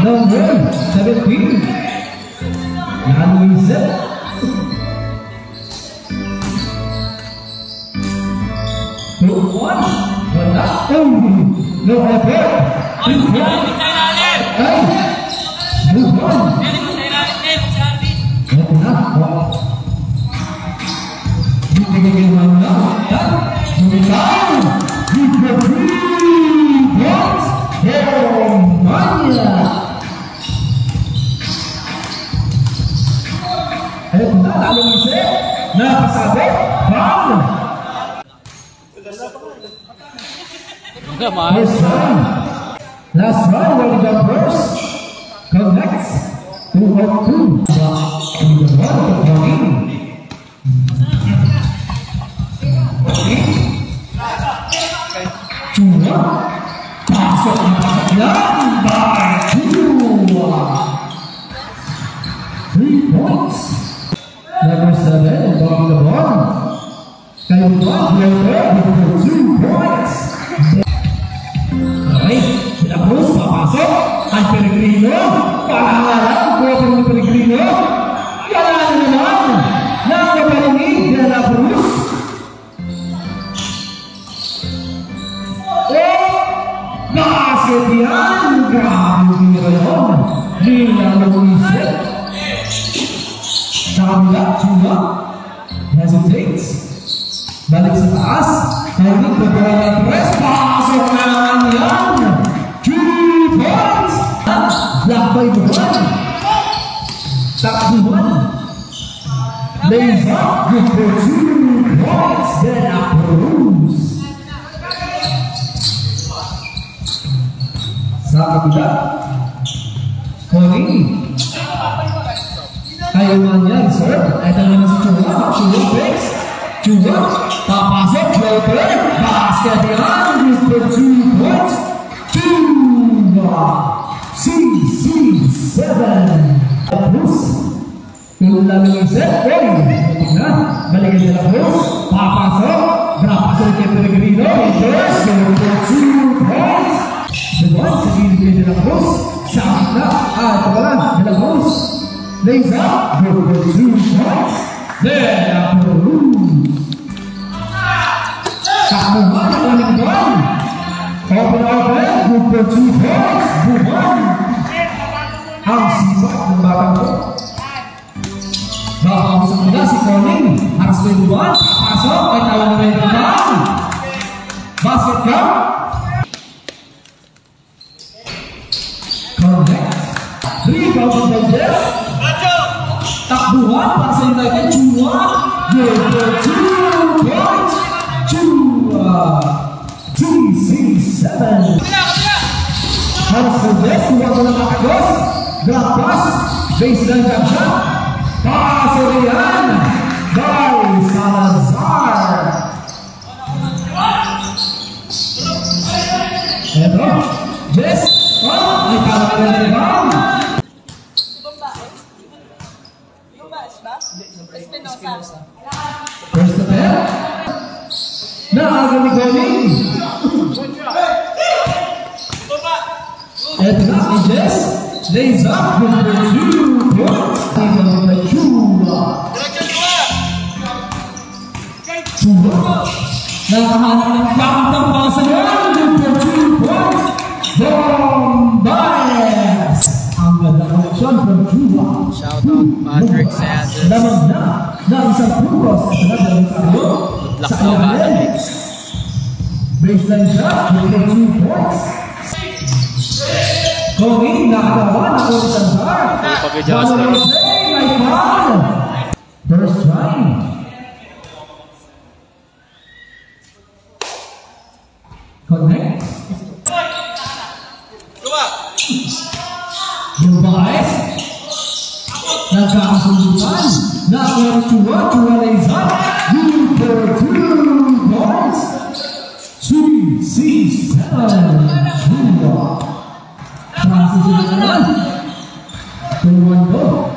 Number 17. Louise. One. Wala. No effort. Move on. Ito na. Bigay mo na. Bumitaw. Bigay 3 points. Romania. Ito na. Louise. Napasabi. Foul. First round. Last round, World Jumpers connects 2-2. And the one of Johnny. Chua. Pasok lang by 2. 3 points. Number 7, Bobby the ball. Kayo ba, player with 2 points. Okay, De La Cruz, papasok. Ang Peregrino, palangalan, buwan ng Peregrino. Kailangan naman ng kapalinig De La Cruz. Nakasot yan. Grabe yung yun. Nila Louise. Nakabila, Chula. Hesitates. Balik sa taas. Kaya nagpapala ng press. Pasok na naman yan. 2 points. Block by Buwan. Takbuhan. Lays up with 2 points. De La Cruz. Sa kabila. Connie. Ayaw nga niya, sir. Ito naman si Chua. Chua breaks. Chua. Papasok. Floater. Basket yan. With 2 points. Chua. CC7. Cruz. Tulong lang yung set. Tingnan. Balikan De La Cruz. Papasok. Napasok kay Peregrino. Reverse. With 2 points. Buwan sa gilid kay De La Cruz. Sa akita. Ito pala. De La Cruz. Lays up. With 2 points. De La Cruz. Takbuhan ang uling doon. Open with 2 points. Buwan. Ang sipat ng batang ko. Baka sa mula si Colin. Harus kay Buwan. Pasok. Ay tawag na rin down. Basket count. Connect. 3,000 digits. Takbuhan para sa United. Chua. With 2 points. Chua. TC7. Harus sudah sudah mengakagos. Drop pass. Baseline jump shot. Pasurian. By Salazar. Ito. Jess. Ay kalah na naman. First attempt. Naaga ni Goling. Ito na si Jess. Lays up with 2 points. Chua. Nakahanap ng kantang pasayan with 2 points. Bombayas. Ang ganda connection from Chua. Shout out Patrick Sanders. Lamang na isang purpose sa Rosario sa ilalim. Baseline shot with 2 points. Going nakagawa ng ulit ang guard. May foul. First try. Connect. Bumayes. Nagkakasundutan. Nakagawa Chua. Chua lays up. For 2 points. CC7. Chua. Transition naman. 2-1 go.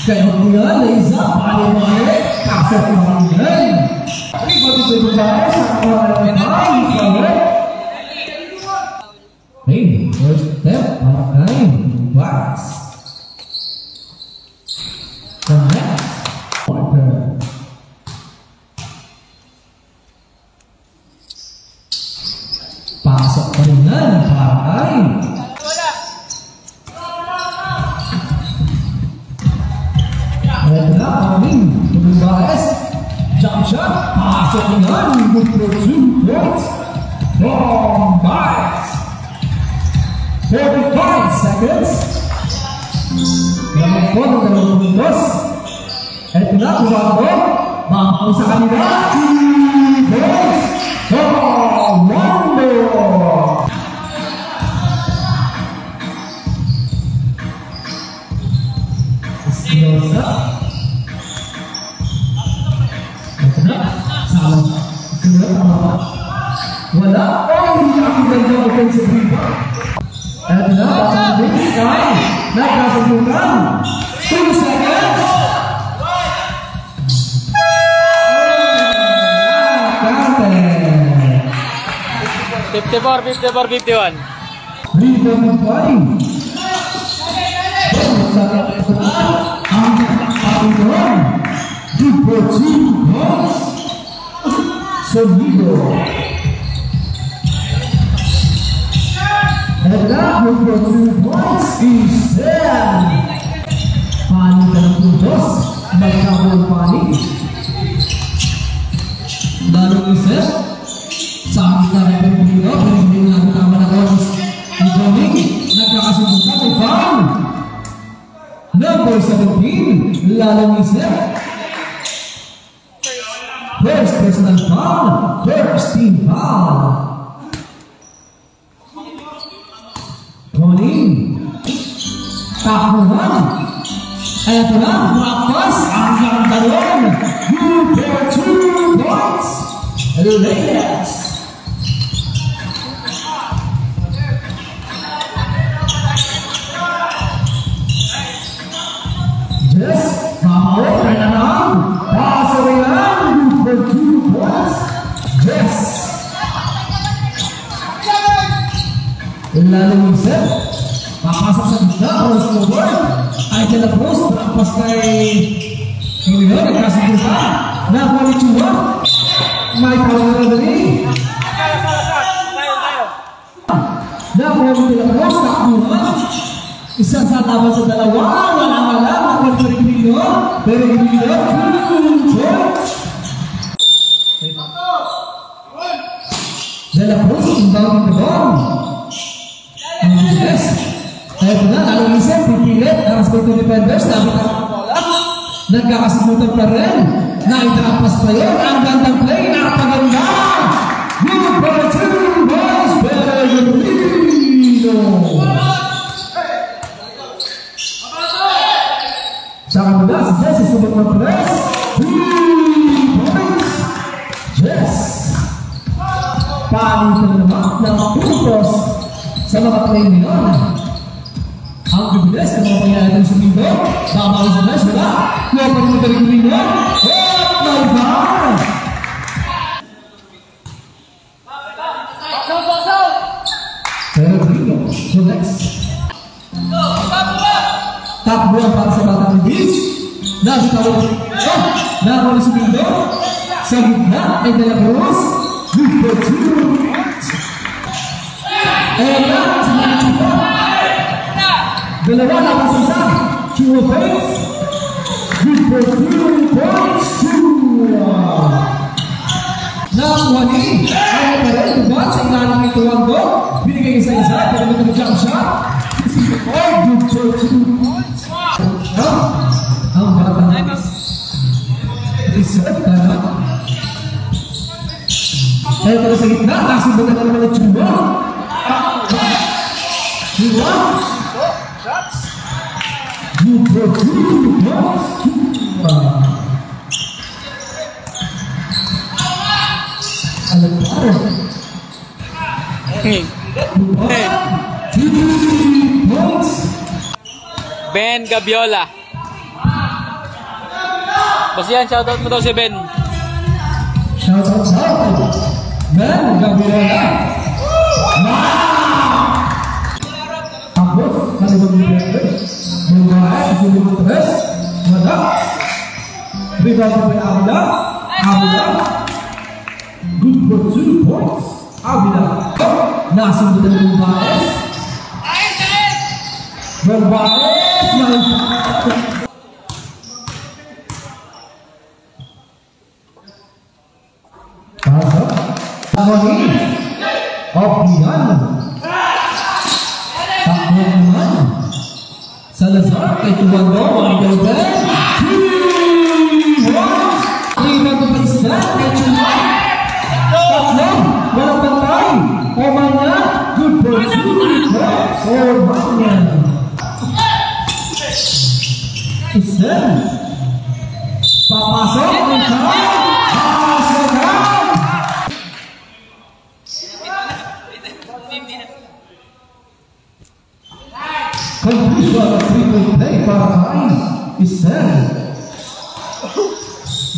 Kaya magmula, lays up. Pali-mali. Kasap naman yan. Rebound ito yung bahay. Sa kawalan ng bahay. Hey, first step para kay Vaz. The next quarter. Pasok pa rin yan para kay Ito na, Armin. Tumubas. Jump shot. Pasok rin yan. Good for 2 points. From Vaz. 45 seconds. Gamit po ng 2 minutos. Ito na, Kuwando. Bangko sa kanila. 2 points. Kuwando. Espinosa. Ito na. Salang. Ito na. Wala. Oh, hindi ako ganda offensive rebound. Ito na. Pasang base. Kay. Nagkasagutan. 2 seconds. Counted. 54-51. Rebound point. Ang kapatid. Good for 2 points. Solido. And that good for 2 points is there. Panik ka ng puntos. Nagkabol panik. Lalong isip. Sa akin na rin ang pumilo. Pero hindi mo nagkama na oras. Ni Doming. Nagkakasundukan. May foul. Number 17. Lalong isip. First personal foul. First team foul. Tony. Takbuhan. Eto na. Raktas. Ang ganda ron. Good for 2 points. Reyes. Yes. Mamawag na naman. Pasawayan. Good for 2 points. Yes. Lalong isip. Papasok sa gitna. Cross over. Ay dyan na post. Tapos kay Ngayon, nagkasiguta. Nakualitsura. May power na rin. Nakualitsura na post. Takbuhan. Isa sa laban sa dalawa. Walang alam. Nakualitsura Grino. Pero Grino. Dala post. Inbound the ball. Ang bilis. Ito na, lalong isip, pipilit, nakasport to defenders, nabitan ang bola, nagkakasimutan pa rin, naitrapas pa yun, ang gandang play, napaganda! Good for 2 boys, Pellegrino! Saka mula si Jesse, subot ng press, 3 points, Jess! Palitan naman ng puntos sa mga play niyon. Ang bibilis na mga pangyayari ng sumindo. Nakakawin sa mesh, wala. Kuha pa rin ng Grino. Oh, nalibaan! Pero Grino, so next. Takbuhan para sa batang Luis. Nasitawag ng Grino. Nakakawin sa sumindo. Sa gitna ay De La Cruz. Good for 2 points. Ayan na, sa mga chupa. Dalawa laban sa isa. Two points. Good for 2 points. Nakuha ni. Kaya pa rin. Diba? Sa ilalim ng Tuwando. Binigay isa-isa. Pero may nag-jump shot. Good for 2 points. Ang batang reserve ka na. Kaya pero sa gitna. Nasibutan na naman ng Chuba. Chuba. Good for 2 points. Alagparo. Hey. 2 points. Ben Gabiola. Basta yan, shoutout mo daw si Ben. Shout out. Ben Gabiola. Wow! ibang defenders. Babae, susunod ng tres. Wala. Rebound by Avila. Avila. Good for 2 points. Avila. Nasunod ng Babaes. Babaes. Pasok. Tahoni. Opian. Takbo naman. Salazar kay Tuwando. Michael Ben. 2-1. Rebound pa isla kay Chuma. Tatlong. Walang pantay. Omanya. Good for 2 points. Omanya. Isel. Papasok. Papasok. Completion of 3-point play para kay Isel.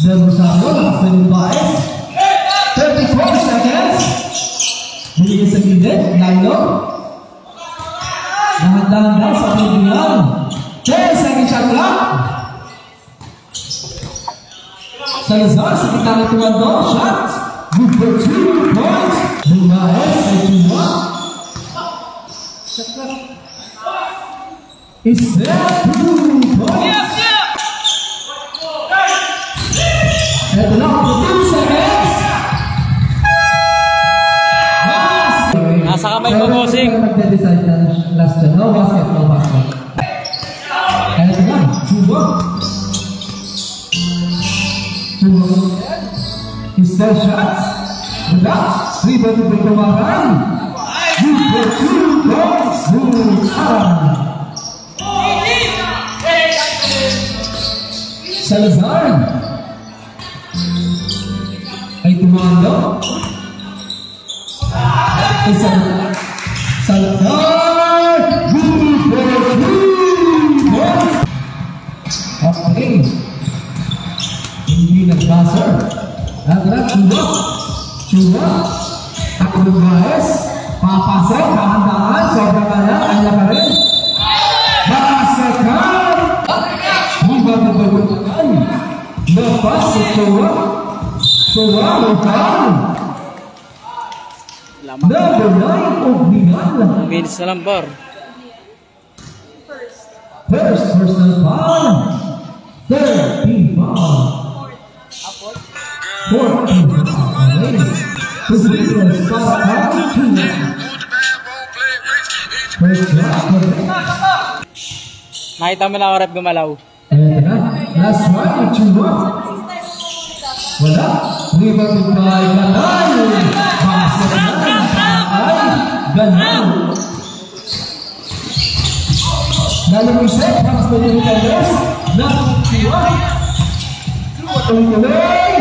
Derosado sa Babaes. 34 seconds. Binigay sa gilid. Lilo. Dahan-dahan daw sa pagbilang. 10 seconds shot clock. Salazar sa kita ng Tuwando. Shot. Good for 2 points. Babaes ay Chuma. Shot clock. Is that 2 points? Ito na, 2 seconds. Nasa kamay mo, bossing. Magde-decide na last shot. No basket, no basket. Ito na, 2-1. Is that shots? Wala. 3-1 to Bikumaran. Good for 2 points. Bikumaran. Salazar ay Tumando. Ay Salazar. Good for 2 points. Okay. Hindi nag-buzzer. Agrat, Chuma. Ako Babaes. Papasok. Kahandaan. Sobrang kaya. Kaya ka rin. Basakan. Bagay-bagay. Lepas sa Chua. Chua, Lukan. Number 9, Ognigan. Minutes na lang, bar. First personal foul. Third team foul. Fourth team foul. Positions para kay Chua. First shot. Nakita mo na ako rep gumalaw. Ayan na. Last one, Chuma. Wala. Rebound by Ganal. Basa na. Ay, Ganal. Lalong isip. Paras na yung Tigers. Chuma. Tuloy.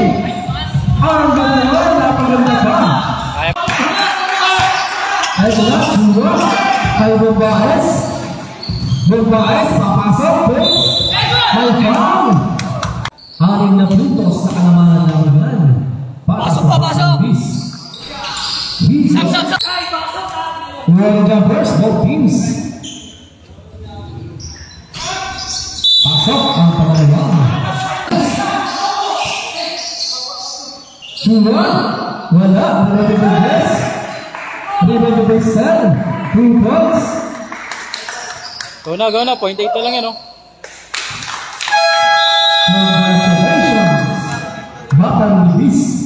Ang Ganal. Napaganda ba? Ayan na. Chuma. Kay Babaes. Babaes. Papasok. Malcolm! Anim na puntos sa kalamanan ng yan. Pasok pa, pasok! Sap! Well jumpers, both teams. Pasok ang pangalawang. Chuma! Wala. Rebound by Bess. Rebound by Sel. 2 points. Go na. 0.8 lang yan, oh. Congratulations, Batang Luis.